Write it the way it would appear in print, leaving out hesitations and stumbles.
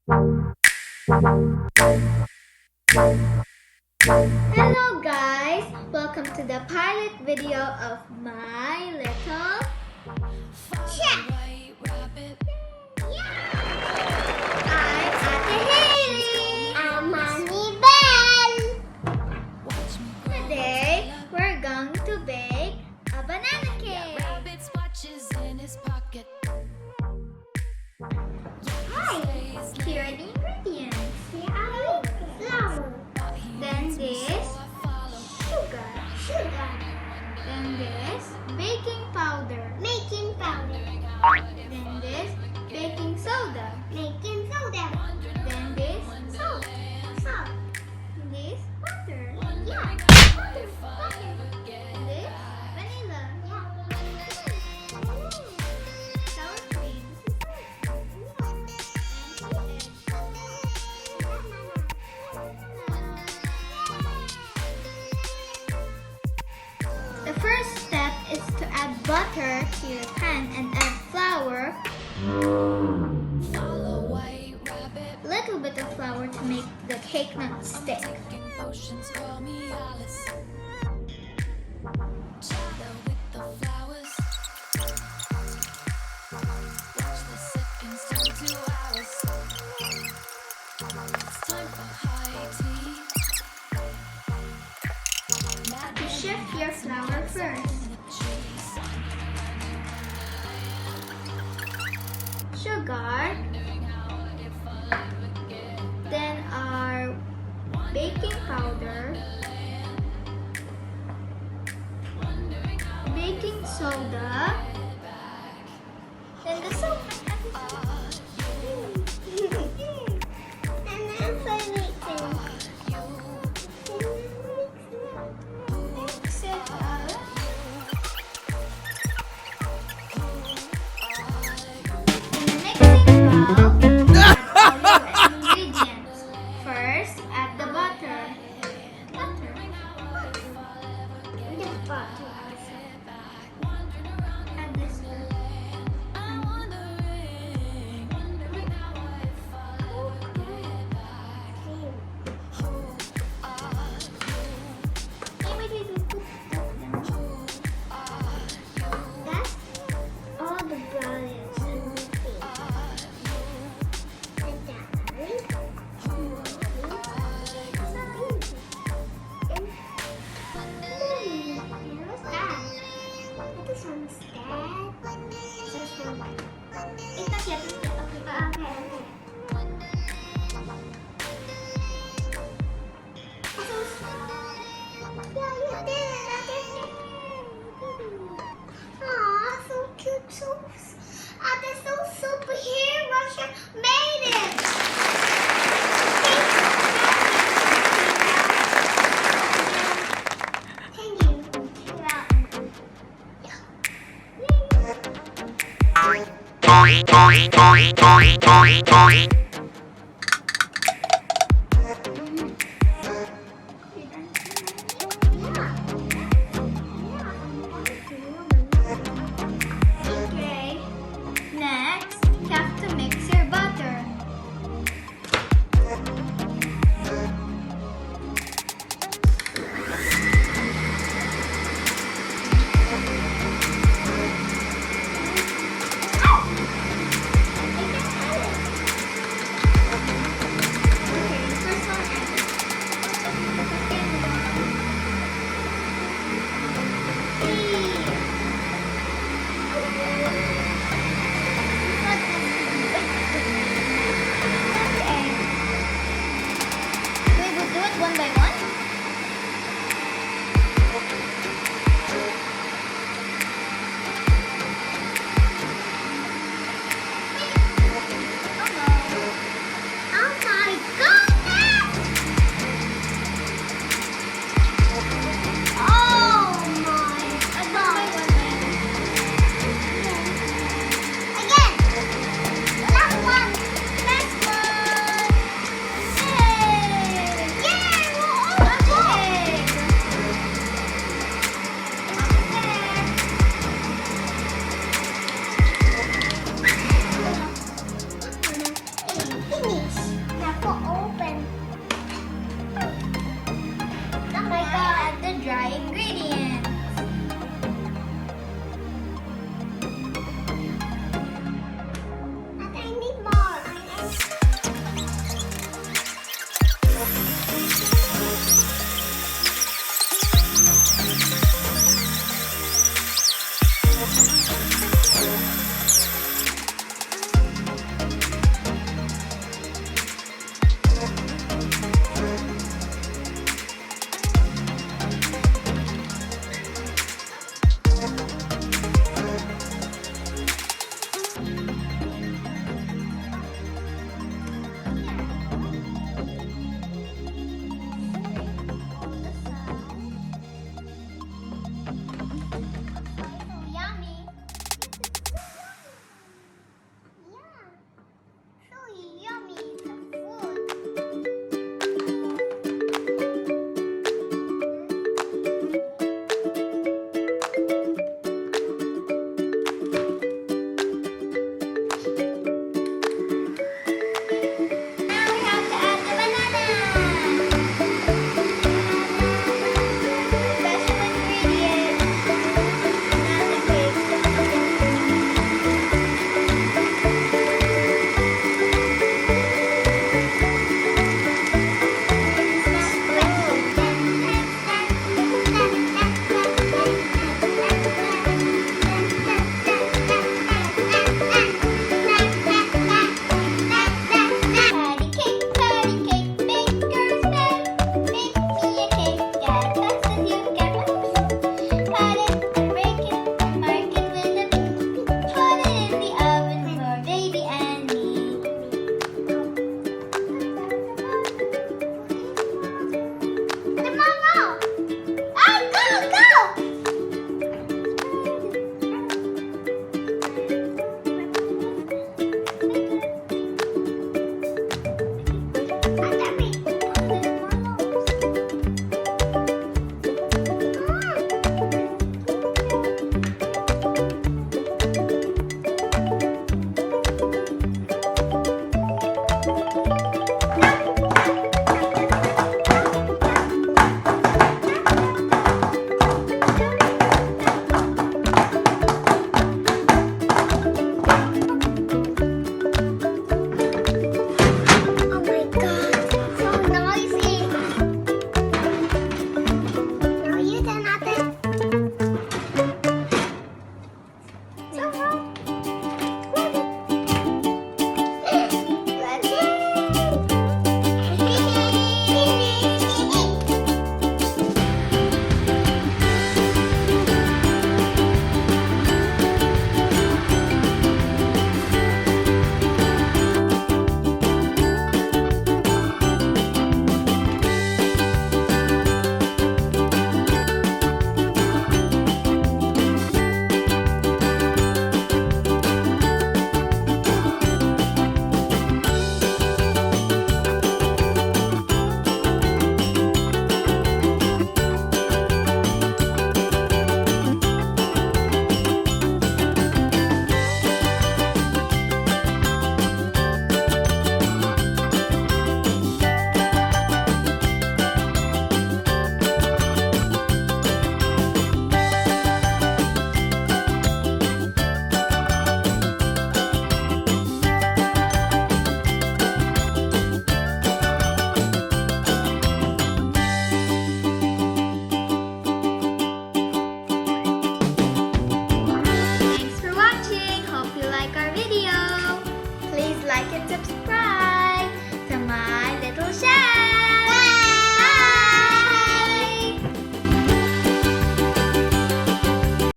Hello guys! Welcome to the pilot video of my little chef! I'm Ate Hailey! I'm Mommy Belle! Today, we're going to bake a banana cake! Hi! Here are the ingredients. Flour. Then this sugar. Then this baking powder. Then this baking soda. Then this salt. This butter. This vanilla. Sour cream. The first step is to add butter to your pan and add flour. Little bit of flour to make the cake not stick. To shift your flour first. Sugar. Then our baking powder. Baking soda. Then the soap. Mix it up. In the mixing bowl, add all your ingredients. First, add the butter. Add this That's all the brownies and the what's that? This one's dead. It's not yet. Okay. Yeah, you did it. Aw, so cute. They're so superhero. She made it. Thank you. You're welcome.